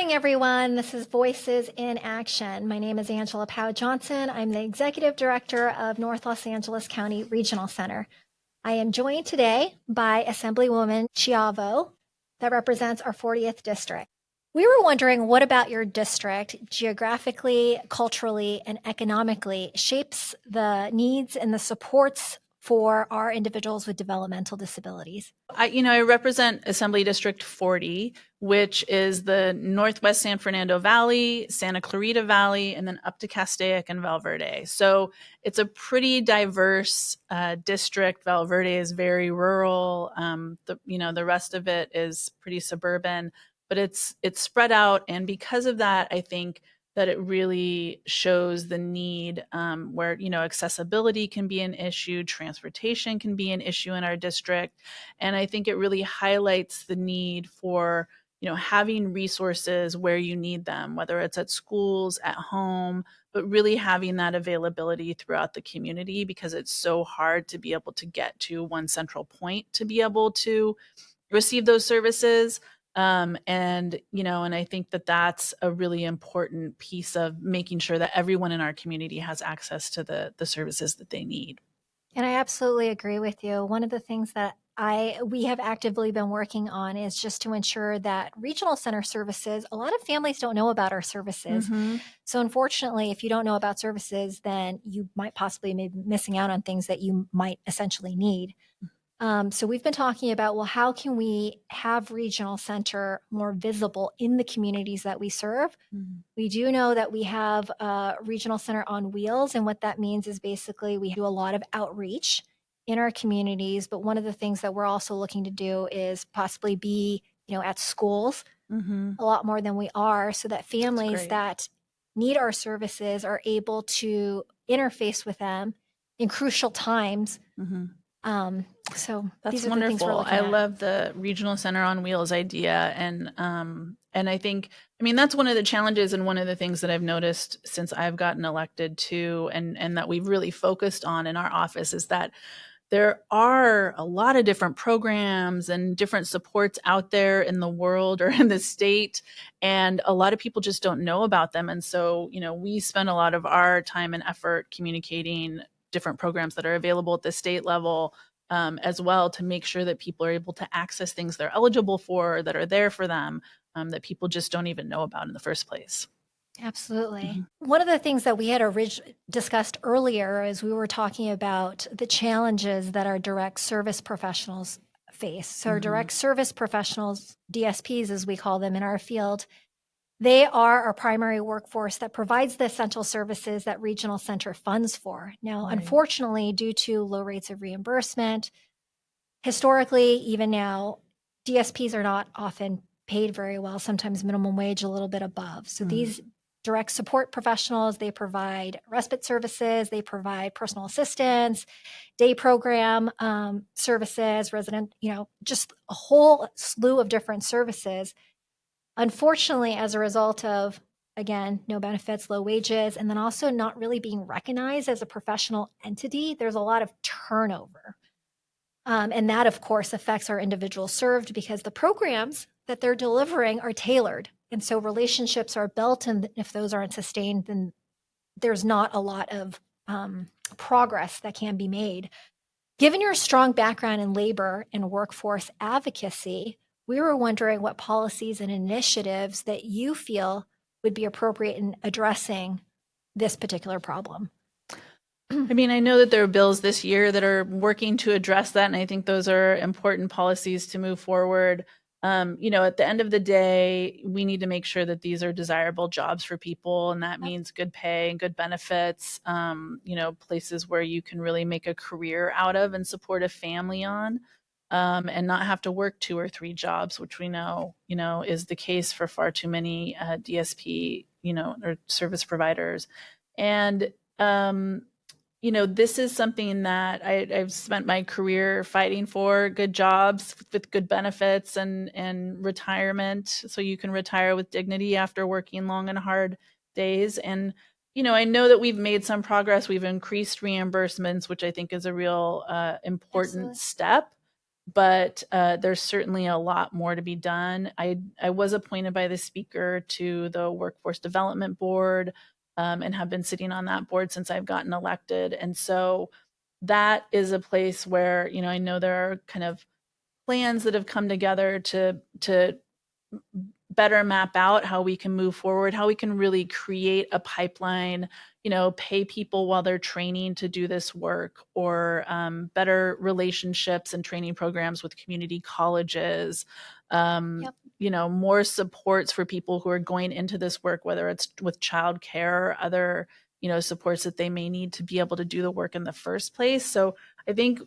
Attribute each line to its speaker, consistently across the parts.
Speaker 1: morning, everyone. This is Voices in Action. My name is Angela Pao-Johnson. I'm the Executive Director of North Los Angeles County Regional Center. I am joined today by Assemblywoman Schiavo that represents our 40th district. We were wondering what about your district geographically, culturally, and economically shapes the needs and the supports for our individuals with developmental disabilities.
Speaker 2: I represent Assembly District 40, which is the Northwest San Fernando Valley, Santa Clarita Valley, and then up to Castaic and Valverde. So it's a pretty diverse district. Valverde is very rural. The rest of it is pretty suburban, but it's spread out. And because of that, I think that it really shows the need where, accessibility can be an issue, transportation can be an issue in our district. And I think it really highlights the need for, having resources where you need them, whether it's at schools, at home, but really having that availability throughout the community, because it's so hard to be able to get to one central point to be able to receive those services. And I think that that's a really important piece of making sure that everyone in our community has access to the services that they need.
Speaker 1: And I absolutely agree with you. One of the things that we have actively been working on is just to ensure that regional center services, a lot of families don't know about our services.
Speaker 2: Mm-hmm.
Speaker 1: So unfortunately, if you don't know about services, then you might possibly be missing out on things that you might essentially need. So we've been talking about, well, how can we have regional center more visible in the communities that we serve?
Speaker 2: Mm-hmm.
Speaker 1: We do know that we have a regional center on wheels. And what that means is basically we do a lot of outreach in our communities. But one of the things that we're also looking to do is possibly be, at schools
Speaker 2: Mm-hmm.
Speaker 1: a lot more than we are, so that families that need our services are able to interface with them in crucial times.
Speaker 2: Mm-hmm.
Speaker 1: So
Speaker 2: that's
Speaker 1: these are
Speaker 2: wonderful.
Speaker 1: the things we're looking
Speaker 2: I
Speaker 1: at.
Speaker 2: love the regional center on wheels idea. And I think, that's one of the challenges and one of the things that I've noticed since I've gotten elected too, and that we've really focused on in our office, is that there are a lot of different programs and different supports out there in the world or in the state, and a lot of people just don't know about them. And so, we spend a lot of our time and effort communicating different programs that are available at the state level, as well, to make sure that people are able to access things they're eligible for, that are there for them, that people just don't even know about in the first place.
Speaker 1: Absolutely.
Speaker 2: Mm-hmm.
Speaker 1: One of the things that we had discussed earlier is we were talking about the challenges that our direct service professionals face. So our direct service professionals, DSPs as we call them in our field, they are our primary workforce that provides the essential services that regional center funds for. Now, unfortunately, due to low rates of reimbursement, historically, even now, DSPs are not often paid very well, sometimes minimum wage a little bit above. So these direct support professionals, they provide respite services, they provide personal assistance, day program services, resident, just a whole slew of different services. Unfortunately, as a result of, again, no benefits, low wages, and then also not really being recognized as a professional entity, there's a lot of turnover. And that, of course, affects our individuals served, because the programs that they're delivering are tailored. And so relationships are built, and if those aren't sustained, then there's not a lot of progress that can be made. Given your strong background in labor and workforce advocacy, we were wondering what policies and initiatives that you feel would be appropriate in addressing this particular problem.
Speaker 2: I know that there are bills this year that are working to address that, and I think those are important policies to move forward. At the end of the day, we need to make sure that these are desirable jobs for people, and that means good pay and good benefits, places where you can really make a career out of and support a family on, and not have to work 2 or 3 jobs, which we know, is the case for far too many DSP, or service providers. And this is something that I've spent my career fighting for: good jobs with good benefits and retirement, so you can retire with dignity after working long and hard days. And, I know that we've made some progress. We've increased reimbursements, which I think is a real important step. but there's certainly a lot more to be done. I was appointed by the speaker to the Workforce Development Board, and have been sitting on that board since I've gotten elected. And so that is a place where, I know there are kind of plans that have come together to better map out how we can move forward, how we can really create a pipeline, pay people while they're training to do this work, or better relationships and training programs with community colleges,
Speaker 1: Yep.
Speaker 2: more supports for people who are going into this work, whether it's with childcare or other, supports that they may need to be able to do the work in the first place. So I think,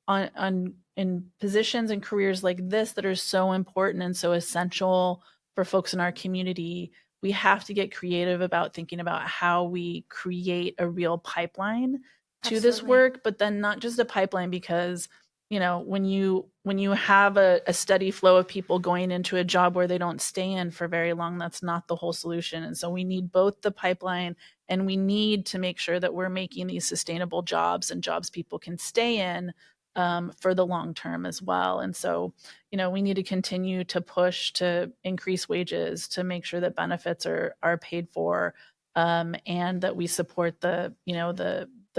Speaker 2: on in positions and careers like this that are so important and so essential for folks in our community, we have to get creative about thinking about how we create a real pipeline to this
Speaker 1: Absolutely.
Speaker 2: work, but then not just a pipeline, because when you have a steady flow of people going into a job where they don't stay in for very long, that's not the whole solution. And so we need both the pipeline, and we need to make sure that we're making these sustainable jobs and jobs people can stay in for the long term as well. And so, we need to continue to push to increase wages, to make sure that benefits are paid for, and that we support the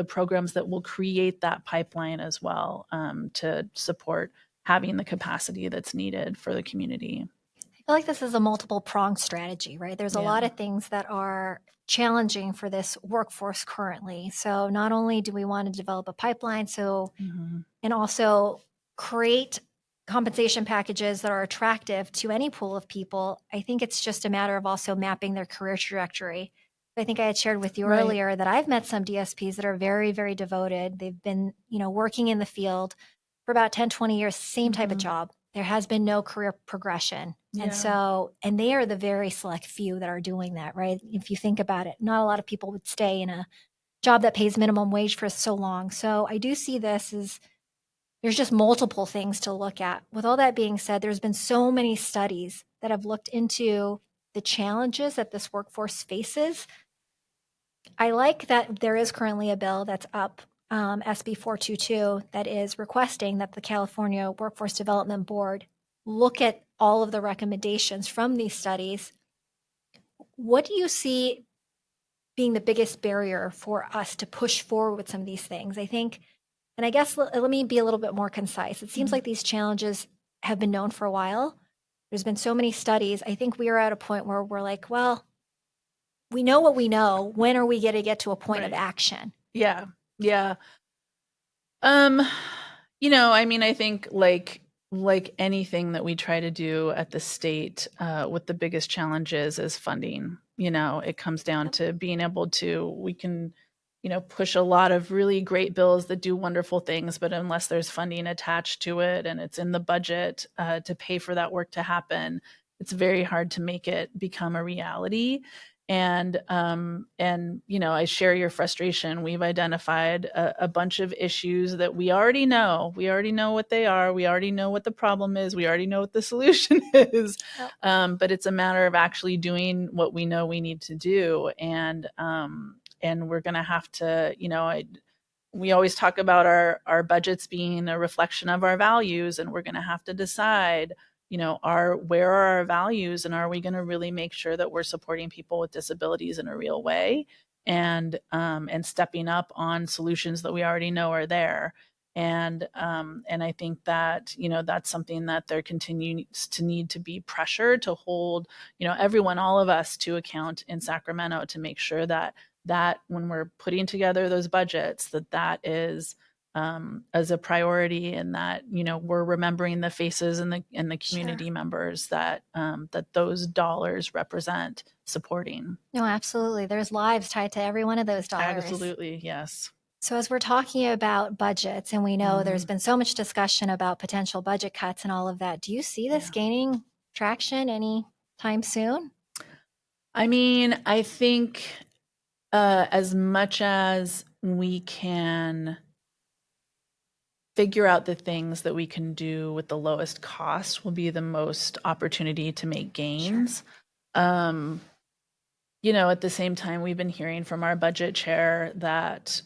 Speaker 2: programs that will create that pipeline as well, to support having the capacity that's needed for the community.
Speaker 1: I feel like this is a multiple pronged strategy, right? There's a lot
Speaker 2: Yeah.
Speaker 1: of things that are challenging for this workforce currently. So not only do we want to develop a pipeline,
Speaker 2: Mhm.
Speaker 1: and also create compensation packages that are attractive to any pool of people, I think it's just a matter of also mapping their career trajectory. I think I had shared with you
Speaker 2: Right.
Speaker 1: earlier that I've met some DSPs that are very, very devoted. They've been, working in the field for about 10, 20 years, same type of
Speaker 2: Mhm.
Speaker 1: job. There has been no career progression. And
Speaker 2: Yeah.
Speaker 1: so, and they are the very select few that are doing that, right? If you think about it, not a lot of people would stay in a job that pays minimum wage for so long. So I do see this as there's just multiple things to look at. With all that being said, there's been so many studies that have looked into the challenges that this workforce faces. I like that there is currently a bill that's up, SB 422, that is requesting that the California Workforce Development Board look at all of the recommendations from these studies. What do you see being the biggest barrier for us to push forward with some of these things? I think, and I guess let me be a little bit more concise. It seems
Speaker 2: Mhm.
Speaker 1: like these challenges have been known for a while. There's been so many studies. I think we are at a point where we're like, well, we know what we know. When are we going to get to a point of
Speaker 2: Right.
Speaker 1: action?
Speaker 2: Yeah. Yeah. Um, I mean, I think like anything that we try to do at the state, with the biggest challenges is funding. It comes down
Speaker 1: Yep.
Speaker 2: to being able to we can, push a lot of really great bills that do wonderful things, but unless there's funding attached to it and it's in the budget, to pay for that work to happen, it's very hard to make it become a reality. And I share your frustration. We've identified a bunch of issues that we already know. We already know what they are. We already know what the problem is. We already know what the solution is.
Speaker 1: Yep.
Speaker 2: But it's a matter of actually doing what we know we need to do. And we're going to have to, we always talk about our budgets being a reflection of our values, and we're going to have to decide, where are our values, and are we going to really make sure that we're supporting people with disabilities in a real way, and stepping up on solutions that we already know are there. And I think that, that's something that there continues to need to be pressure to hold, everyone, all of us, to account in Sacramento, to make sure that when we're putting together those budgets, that is, as a priority, and that, we're remembering the faces and the
Speaker 1: Sure.
Speaker 2: community members that those dollars represent supporting.
Speaker 1: No, absolutely. There's lives tied to every one of those dollars.
Speaker 2: Absolutely, yes.
Speaker 1: So, as we're talking about budgets, and we know there's
Speaker 2: Mhm.
Speaker 1: been so much discussion about potential budget cuts and all of that, do you see this
Speaker 2: Yeah.
Speaker 1: gaining traction anytime soon?
Speaker 2: I mean, I think, as much as we can figure out the things that we can do with the lowest cost will be the most opportunity to make
Speaker 1: Sure.
Speaker 2: gains. Um, at the same time, we've been hearing from our budget chair that,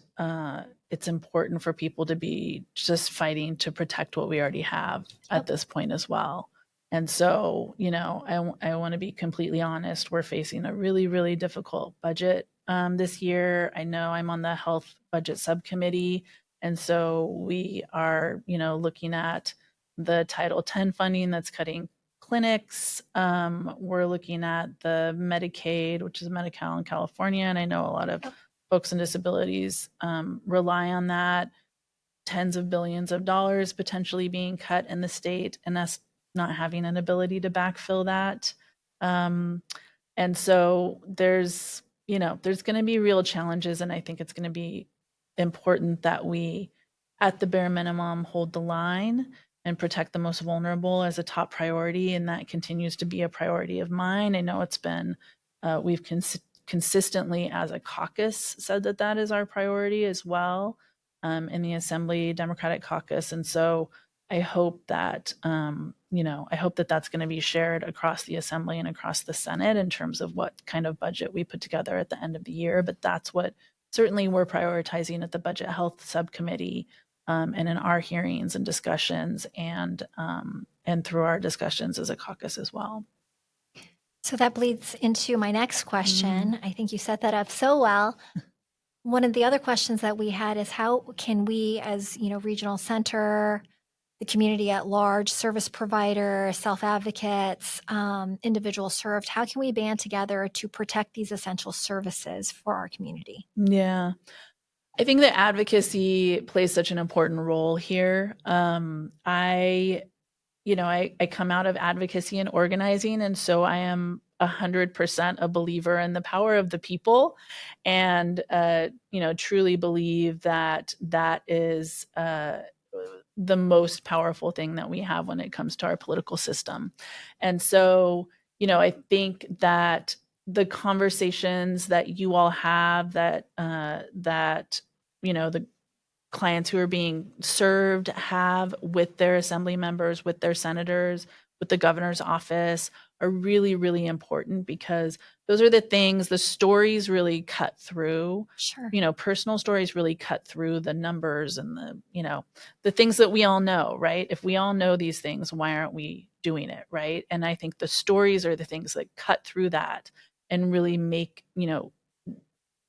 Speaker 2: it's important for people to be just fighting to protect what we already have at this point as well. And so, I want to be completely honest. We're facing a really, really difficult budget this year. I know I'm on the health budget subcommittee. And so we are, looking at the Title X funding that's cutting clinics. We're looking at the Medicaid, which is Medi-Cal in California. And I know a lot of folks with disabilities rely on that. Tens of billions of dollars potentially being cut in the state, and us not having an ability to backfill that. And so there's going to be real challenges, and I think it's going to be important that we, at the bare minimum, hold the line and protect the most vulnerable as a top priority, and that continues to be a priority of mine. I know it's been, we've consistently as a caucus said that is our priority as well, in the Assembly Democratic Caucus. And so I hope that, that's going to be shared across the Assembly and across the Senate in terms of what kind of budget we put together at the end of the year. But that's what certainly we're prioritizing at the Budget Health Subcommittee, and in our hearings and discussions, and through our discussions as a caucus as well.
Speaker 1: So that bleeds into my next question. I think you set that up so well. One of the other questions that we had is, how can we, as regional center, the community at large, service provider, self-advocates, individuals served, how can we band together to protect these essential services for our community?
Speaker 2: Yeah. I think that advocacy plays such an important role here. I come out of advocacy and organizing, and so I am 100% a believer in the power of the people, and truly believe that is the most powerful thing that we have when it comes to our political system. And so, I think that the conversations that you all have, that the clients who are being served have with their assembly members, with their senators, with the governor's office, are really, really important, because those are the things, the stories really cut through.
Speaker 1: Sure.
Speaker 2: Personal stories really cut through the numbers and the things that we all know, right? If we all know these things, why aren't we doing it, right? And I think the stories are the things that cut through that and really make,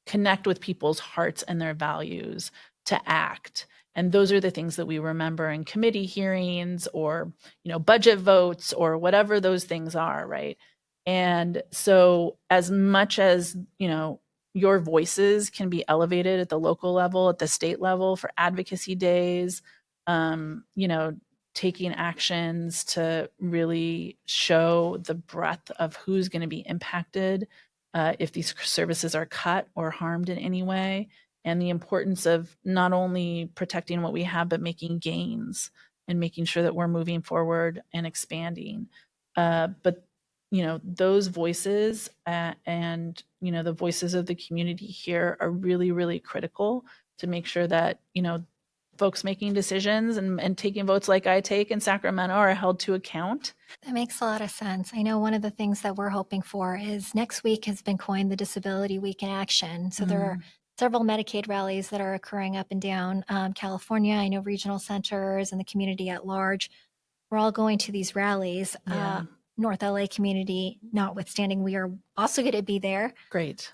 Speaker 2: connect with people's hearts and their values to act. And those are the things that we remember in committee hearings, or, budget votes, or whatever those things are, right? And so as much as, your voices can be elevated at the local level, at the state level, for advocacy days, taking actions to really show the breadth of who's going to be impacted if these services are cut or harmed in any way, and the importance of not only protecting what we have, but making gains and making sure that we're moving forward and expanding. But those voices, and the voices of the community here are really, really critical to make sure that folks making decisions and taking votes like I take in Sacramento are held to account.
Speaker 1: That makes a lot of sense. I know one of the things that we're hoping for is, next week has been coined the Disability Week in Action. So there are several Medicaid rallies that are occurring up and down California. I know regional centers and the community at large, we're all going to these rallies. North LA community notwithstanding, we are also going to be there.
Speaker 2: Great.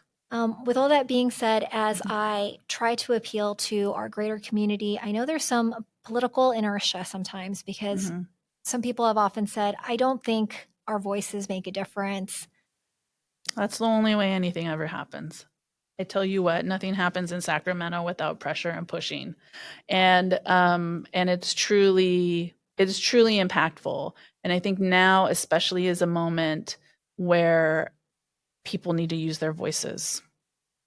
Speaker 1: With all that being said, as I try to appeal to our greater community, I know there's some political inertia sometimes, because some people have often said, I don't think our voices make a difference.
Speaker 2: That's the only way anything ever happens. I tell you what, nothing happens in Sacramento without pressure and pushing. And it's truly impactful. And I think now especially is a moment where people need to use their voices.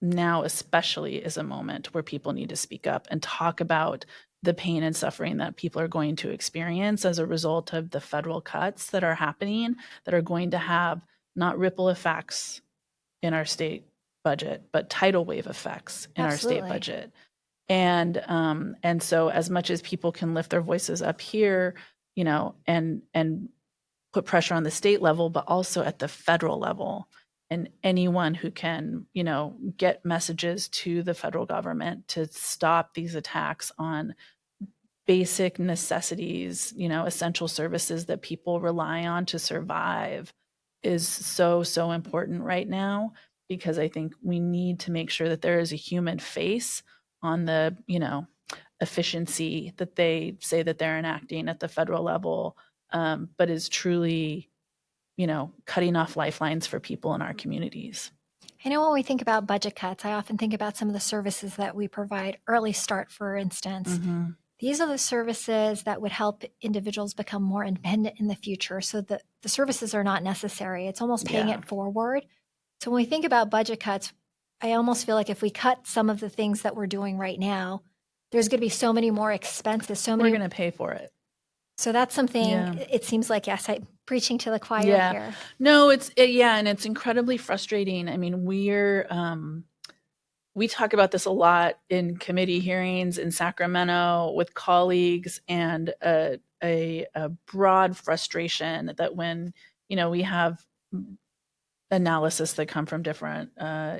Speaker 2: Now especially is a moment where people need to speak up and talk about the pain and suffering that people are going to experience as a result of the federal cuts that are happening, that are going to have not ripple effects in our state budget, but tidal wave effects in our state budget. And so as much as people can lift their voices up here, and put pressure on the state level, but also at the federal level. and anyone who can, get messages to the federal government to stop these attacks on basic necessities, essential services that people rely on to survive is so, so important right now, because I think we need to make sure that there is a human face on the, efficiency that they say that they're enacting at the federal level, but is truly, cutting off lifelines for people in our communities.
Speaker 1: I know when we think about budget cuts, I often think about some of the services that we provide. Early Start, for instance.
Speaker 2: Mm-hmm.
Speaker 1: These are the services that would help individuals become more independent in the future, so that the services are not necessary. It's almost paying it forward. So when we think about budget cuts, I almost feel like if we cut some of the things that we're doing right now, there's going to be so many more expenses.
Speaker 2: We're going to pay for it.
Speaker 1: So that's something, it seems like, yes, I'm preaching to the choir here.
Speaker 2: No, and it's incredibly frustrating. I mean, we talk about this a lot in committee hearings in Sacramento with colleagues, and a broad frustration that when, we have analysis that come from different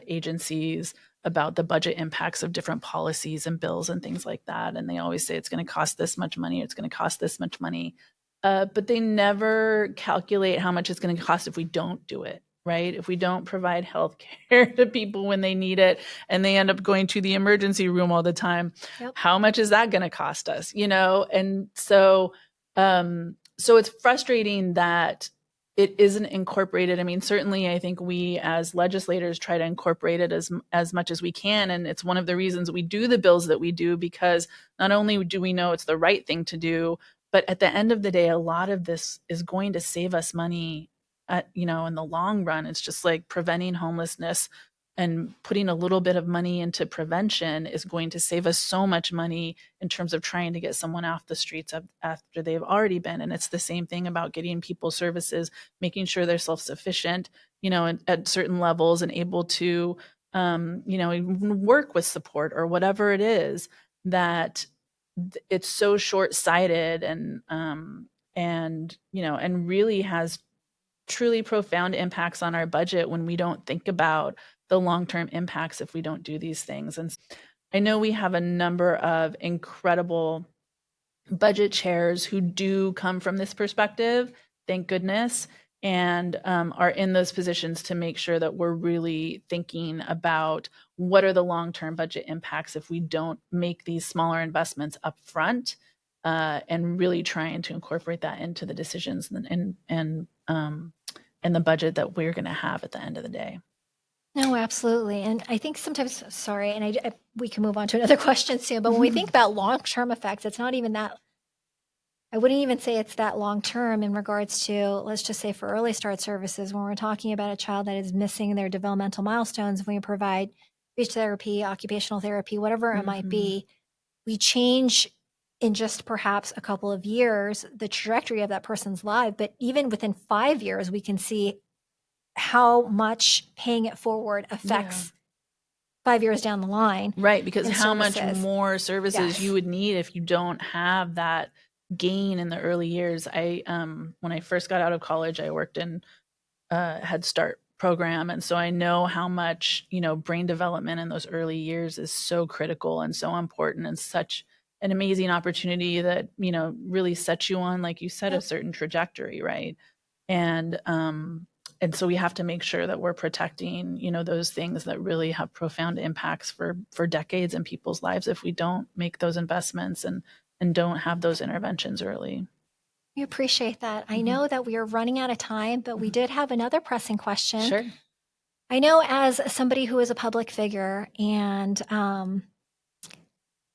Speaker 2: agencies about the budget impacts of different policies and bills and things like that. And they always say it's going to cost this much money, it's going to cost this much money. But they never calculate how much it's going to cost if we don't do it, right? If we don't provide health care to people when they need it and they end up going to the emergency room all the time, how much is that going to cost us, And so, so it's frustrating that it isn't incorporated. I mean, certainly I think we as legislators try to incorporate it as much as we can. And it's one of the reasons we do the bills that we do, because not only do we know it's the right thing to do, but at the end of the day, a lot of this is going to save us money in the long run. It's just like preventing homelessness, and putting a little bit of money into prevention is going to save us so much money in terms of trying to get someone off the streets after they've already been. And it's the same thing about getting people services, making sure they're self-sufficient, at certain levels, and able to, even work with support or whatever it is. That it's so short-sighted and really has truly profound impacts on our budget when we don't think about the long-term impacts if we don't do these things. And I know we have a number of incredible budget chairs who do come from this perspective, thank goodness, and are in those positions to make sure that we're really thinking about what are the long-term budget impacts if we don't make these smaller investments up front, and really trying to incorporate that into the decisions and the budget that we're going to have at the end of the day.
Speaker 1: No, absolutely. And I think sometimes, sorry, and we can move on to another question soon, but when we think about long-term effects, it's not even that, I wouldn't even say it's that long-term in regards to, let's just say for early start services, when we're talking about a child that is missing their developmental milestones, when we provide speech therapy, occupational therapy, whatever it might be, we change in just perhaps a couple of years the trajectory of that person's life. But even within 5 years, we can see how much paying it forward affects 5 years down the line.
Speaker 2: Right, because how much more services you would need if you don't have that gain in the early years. When I first got out of college, I worked in Head Start program, and so I know how much brain development in those early years is so critical and so important, and such an amazing opportunity that really sets you on, like you said, a certain trajectory, right? And so we have to make sure that we're protecting, those things that really have profound impacts for decades in people's lives if we don't make those investments and don't have those interventions early.
Speaker 1: We appreciate that. I know that we are running out of time, but we did have another pressing question.
Speaker 2: Sure.
Speaker 1: I know, as somebody who is a public figure, and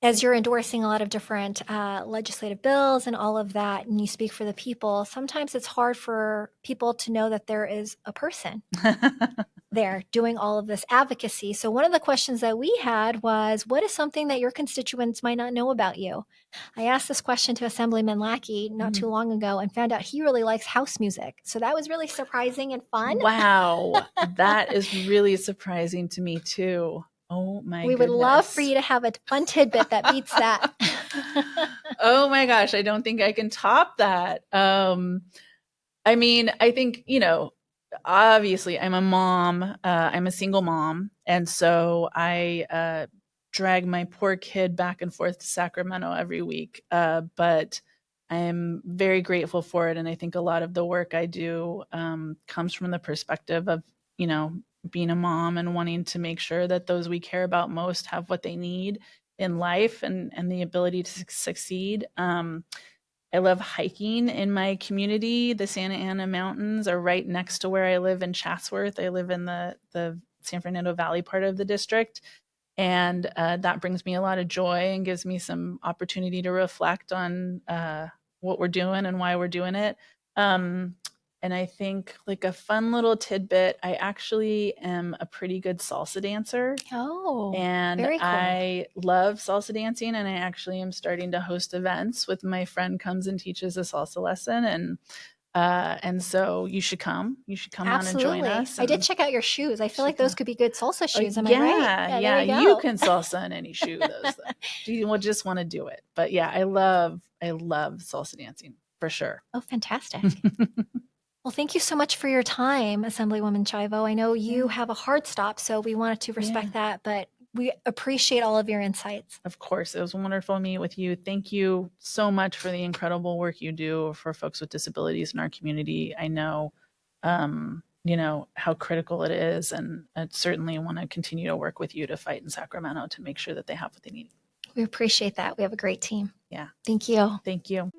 Speaker 1: as you're endorsing a lot of different legislative bills and all of that, and you speak for the people, sometimes it's hard for people to know that there is a person there doing all of this advocacy. So one of the questions that we had was, what is something that your constituents might not know about you? I asked this question to Assemblyman Lackey not too long ago and found out he really likes house music. So that was really surprising and fun.
Speaker 2: Wow. That is really surprising to me too. Oh my goodness.
Speaker 1: We would love for you to have a fun tidbit that beats that.
Speaker 2: Oh my gosh. I don't think I can top that. I mean, I think, obviously I'm a mom. I'm a single mom. And so I drag my poor kid back and forth to Sacramento every week. But I'm very grateful for it. And I think a lot of the work I do comes from the perspective of, you know, being a mom and wanting to make sure that those we care about most have what they need in life and the ability to succeed. I love hiking in my community. The Santa Ana Mountains are right next to where I live in Chatsworth. I live in the San Fernando Valley part of the district. And that brings me a lot of joy and gives me some opportunity to reflect on what we're doing and why we're doing it. And I think, like, a fun little tidbit, I actually am a pretty good salsa dancer.
Speaker 1: Oh,
Speaker 2: And
Speaker 1: very cool.
Speaker 2: I love salsa dancing, and I actually am starting to host events with my friend comes and teaches a salsa lesson, and so you should come. You should come on and join
Speaker 1: Absolutely.
Speaker 2: us.
Speaker 1: I did
Speaker 2: And
Speaker 1: check out your shoes. I feel
Speaker 2: should
Speaker 1: like those
Speaker 2: come.
Speaker 1: could be good salsa
Speaker 2: Oh,
Speaker 1: shoes. Am I right?
Speaker 2: yeah,
Speaker 1: Yeah, there
Speaker 2: yeah.
Speaker 1: we
Speaker 2: You
Speaker 1: go.
Speaker 2: can salsa in any shoe. Those you will just want to do it. But yeah, I love salsa dancing for sure.
Speaker 1: Oh, fantastic. Well, thank you so much for your time, Assemblywoman Schiavo. I know you
Speaker 2: Yeah,
Speaker 1: have a hard stop, so we wanted to respect
Speaker 2: yeah.
Speaker 1: that, but we appreciate all of your insights.
Speaker 2: Of course, it was wonderful to meet with you. Thank you so much for the incredible work you do for folks with disabilities in our community. I know, you know, how critical it is, and I certainly want to continue to work with you to fight in Sacramento to make sure that they have what they need.
Speaker 1: We appreciate that. We have a great team.
Speaker 2: Yeah,
Speaker 1: Thank you.
Speaker 2: thank you.